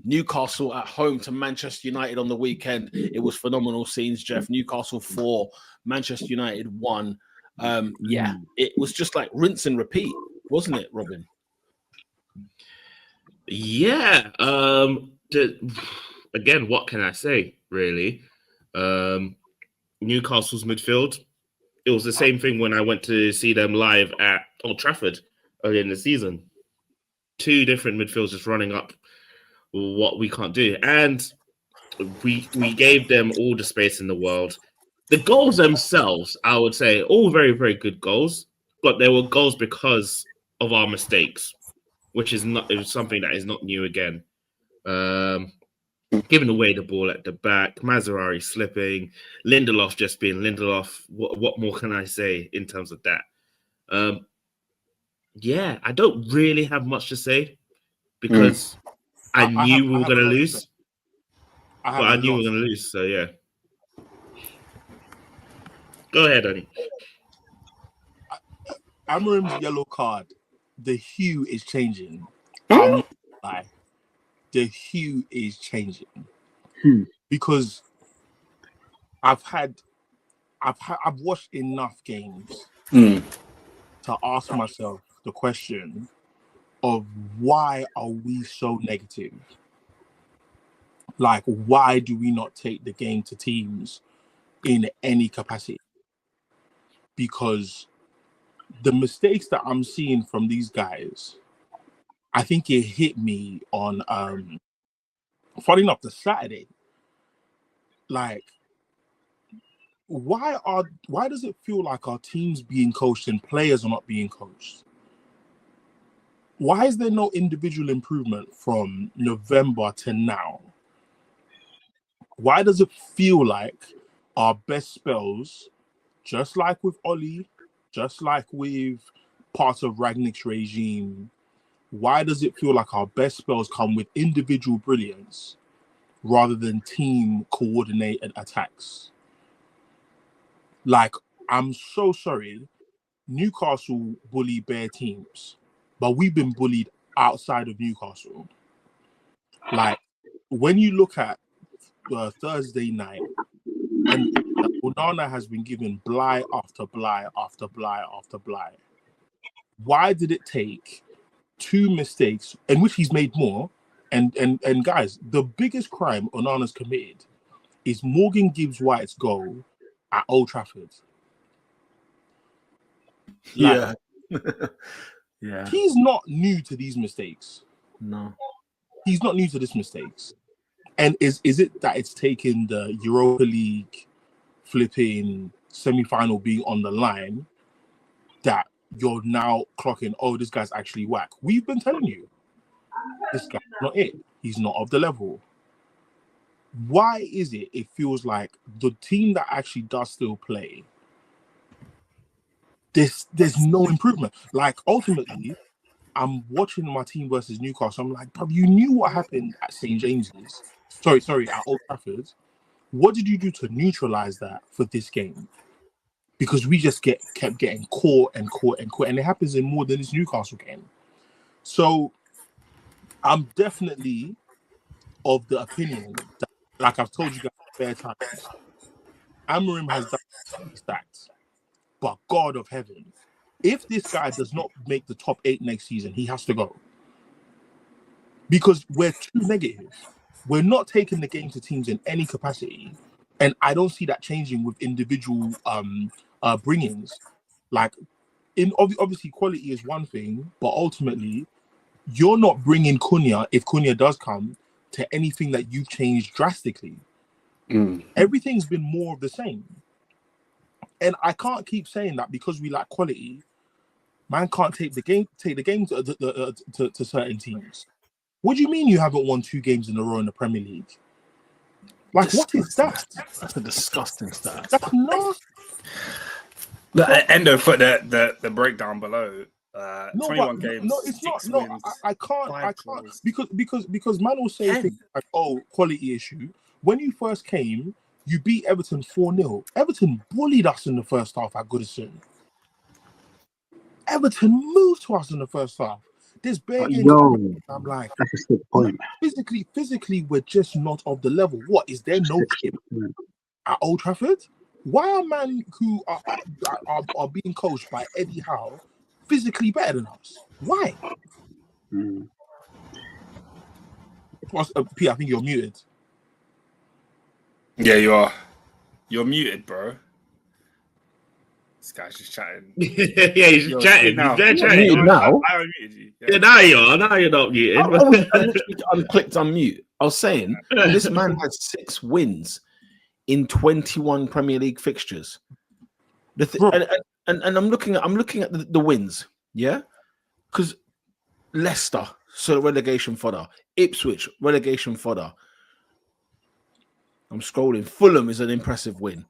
Newcastle at home to Manchester United on the weekend. It was phenomenal scenes, Jeff. Newcastle 4, Manchester United 1. It was just like rinse and repeat, wasn't it, Robin? Yeah. Again, what can I say, really? Newcastle's midfield, it was the same thing when I went to see them live at Old Trafford earlier in the season. 2 different midfields just running up what we can't do. And we gave them all the space in the world. The goals themselves, I would say, all very, very good goals, but they were goals because of our mistakes, which is something that is not new again. Giving away the ball at the back, Mazraoui slipping, Lindelof just being Lindelof. What more can I say in terms of that? I don't really have much to say because I knew we were going to lose. I knew we were going to lose, so yeah. Go ahead, Danny. Amorim's yellow card, the hue is changing. I'm not gonna lie. The hue is changing because I've watched enough games to ask myself the question of why are we so negative? Like, why do we not take the game to teams in any capacity? Because the mistakes that I'm seeing from these guys, I think it hit me on, funny enough, the Saturday. Like, why does it feel like our team's being coached and players are not being coached? Why is there no individual improvement from November to now? Why does it feel like our best spells, just like with Oli, just like with parts of Rangnick's regime, why does it feel like our best spells come with individual brilliance rather than team coordinated attacks? Like, I'm so sorry, Newcastle bully bare teams, but we've been bullied outside of Newcastle. Like, when you look at Thursday night, and Onana has been given bligh after bligh after bligh after bligh. Why did it take 2 mistakes, in which he's made more? And guys, the biggest crime Onana's committed is Morgan Gibbs-White's goal at Old Trafford. Like, yeah. He's not new to these mistakes. No. He's not new to these mistakes. And is it that it's taken the Europa League flipping semi-final being on the line that you're now clocking, oh, this guy's actually whack? We've been telling you, this guy's not it. He's not of the level. Why is it feels like the team that actually does still play, there's no improvement? Like, ultimately, I'm watching my team versus Newcastle. I'm like, bro, you knew what happened at St. James's. Sorry, at Old Trafford. What did you do to neutralize that for this game? Because we just kept getting caught, and it happens in more than this Newcastle game. So I'm definitely of the opinion that, like I've told you guys fair times, Amorim has done stats, but God of heaven, if this guy does not make the top 8 next season, he has to go. Because we're too negative. We're not taking the game to teams in any capacity. And I don't see that changing with individual bring-ins. Like, obviously, quality is one thing, but ultimately, you're not bringing Cunha, if Cunha does come, to anything that you've changed drastically. Everything's been more of the same. And I can't keep saying that because we lack quality, man can't take the game to certain teams. What do you mean you haven't won 2 games in a row in the Premier League? Like, what is that? That's a disgusting stat. That's not. Endo put the breakdown below. 21 games. No, it's not. No, wins, I can't because man will say things like, "Oh, quality issue." When you first came, you beat Everton 4-0. Everton bullied us in the first half at Goodison. Everton moved to us in the first half. There's bare games. Yo, I'm like, that's a sick point. physically, we're just not of the level. What is there no chip at Old Trafford? Why are men who are being coached by Eddie Howe physically better than us? Why? Pete, I think you're muted. Yeah, you are. You're muted, bro. This guy's just chatting. Yeah, he's just chatting. Now. He's there chatting. Muted now. I unmuted you. Yeah, now you are. Now you're not muted. I literally unclicked unmute. I was saying this man has 6 wins in 21 Premier League fixtures. And I'm looking at the wins, yeah, because Leicester, so relegation fodder. Ipswich, relegation fodder. I'm scrolling. Fulham is an impressive win.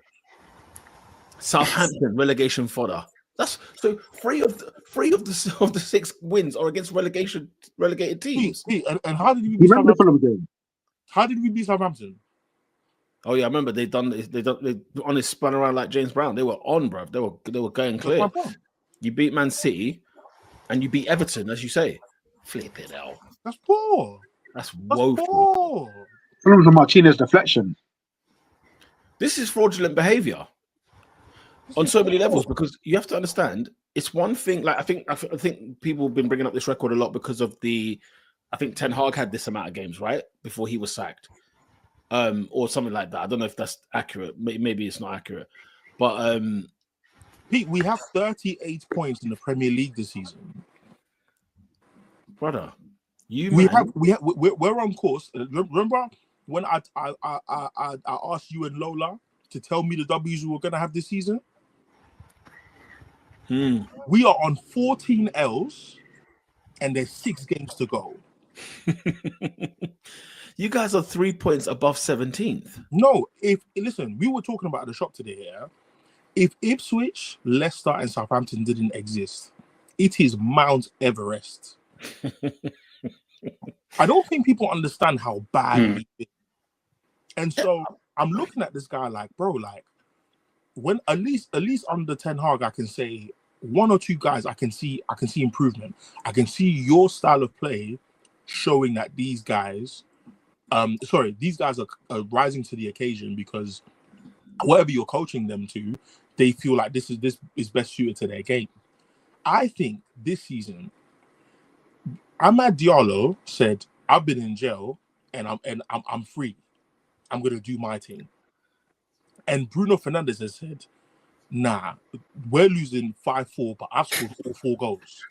Southampton, relegation fodder. That's so 3 of the 6 wins are against relegated teams. And how did we You beat remember the Southampton? Fulham game? How did we beat Southampton? Oh yeah, I remember they honest spun around like James Brown. They were on, bruv. They were going That's clear. my point. You beat Man City, and you beat Everton, as you say. Flip it out. That's poor. That's That's woeful. poor. Fulham's a Martinez deflection. This is fraudulent behavior on so many levels, because you have to understand it's one thing. Like I think people have been bringing up this record a lot because of I think Ten Hag had this amount of games right before he was sacked, or something like that. I don't know if that's accurate. Maybe it's not accurate, but Pete, we have 38 points in the Premier League this season. brother, We're on course. Remember when I asked you and Lola to tell me the W's we were going to have this season? We are on 14 L's and there's 6 games to go. You guys are 3 points above 17th. No, listen, we were talking about the shop today, yeah? If Ipswich, Leicester, and Southampton didn't exist, it is Mount Everest. I don't think people understand how bad we've been. And so I'm looking at this guy like, bro, like, when at least under Ten Hag, I can say 1 or 2 guys I can see improvement. I can see your style of play showing that these guys are rising to the occasion, because whatever you're coaching them to, they feel like this is best suited to their game. I think this season, Amad Diallo said, "I've been in jail and I'm free. I'm gonna do my thing." And Bruno Fernandes has said, "Nah, we're losing 5-4, but I've scored all 4 goals."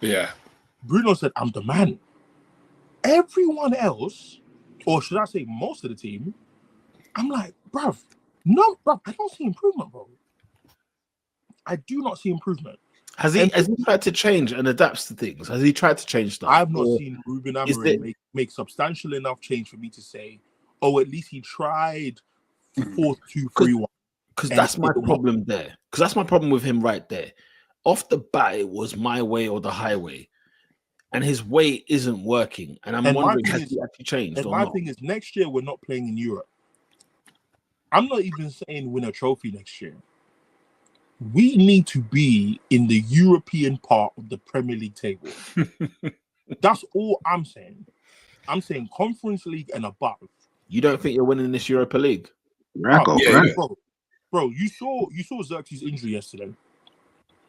Yeah. Bruno said, "I'm the man." Everyone else, or should I say most of the team, I'm like, bruv, I don't see improvement, bro. I do not see improvement. Has he tried to change and adapt to things? Has he tried to change stuff? I've not seen Ruben Amorim make substantial enough change for me to say, oh, at least he tried 4-2-3-1. Because that's my problem there. Because that's my problem with him right there. Off the bat, it was my way or the highway. And his way isn't working. And I'm wondering, has he actually changed or not? Thing is, next year, we're not playing in Europe. I'm not even saying win a trophy next year. We need to be in the European part of the Premier League table. That's all I'm saying. I'm saying Conference League and above. You don't think you're winning this Europa League? Bro, you saw Xerxes' injury yesterday.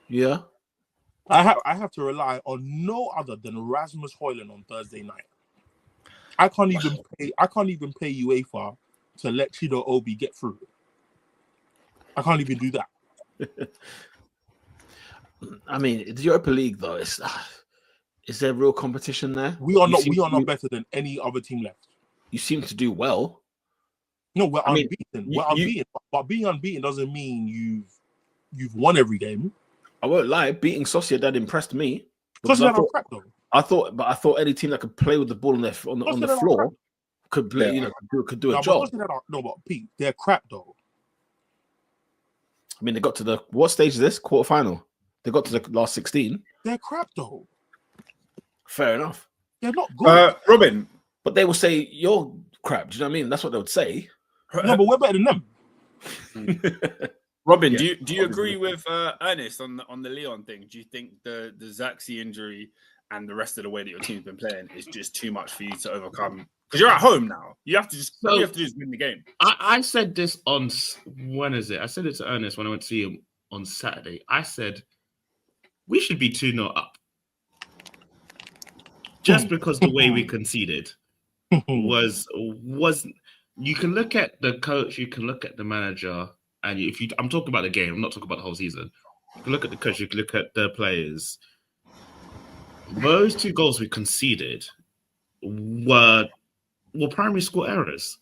Yeah. I have to rely on no other than Rasmus Højlund on Thursday night. I can't even pay UEFA to let Chido Obi get through. I can't even do that. I mean, the Europa League though, is there real competition there? We are not better than any other team left. You seem to do well. No, we're unbeaten. We're unbeaten, but being unbeaten doesn't mean you've won every game. I won't lie, beating Sociedad impressed me. Sociedad are crap though. I thought any team that could play with the ball on the floor could play, could do a job. But Pete, they're crap though. I mean, they got to what stage is this? Quarterfinal. They got to the last 16. They're crap though. Fair enough. They're not good. Robin. But they will say you're crap. Do you know what I mean? That's what they would say. No, but we're better than them. Robin, do you agree with Ernest on the Leon thing? Do you think the Zaxi injury and the rest of the way that your team's been playing is just too much for you to overcome. Because you're at home now. You have to just all you have to do is win the game. I said this on when is it? I said it to Ernest when I went to see him on Saturday. I said we should be 2-0 up. Just because the way we conceded was you can look at the coach, you can look at the manager, and I'm talking about the game, I'm not talking about the whole season. You can look at the coach, you can look at the players. Those 2 goals we conceded were primary school errors.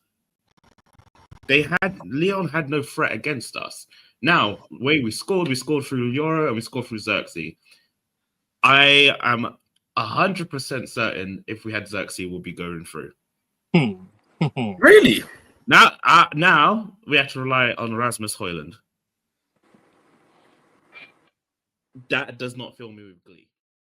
Leon had no threat against us. Now, the way we scored through Euro and we scored through Xerxes. I am 100% certain if we had Xerxes, we'll be going through. Really? Now we have to rely on Rasmus Højlund. That does not fill me with glee.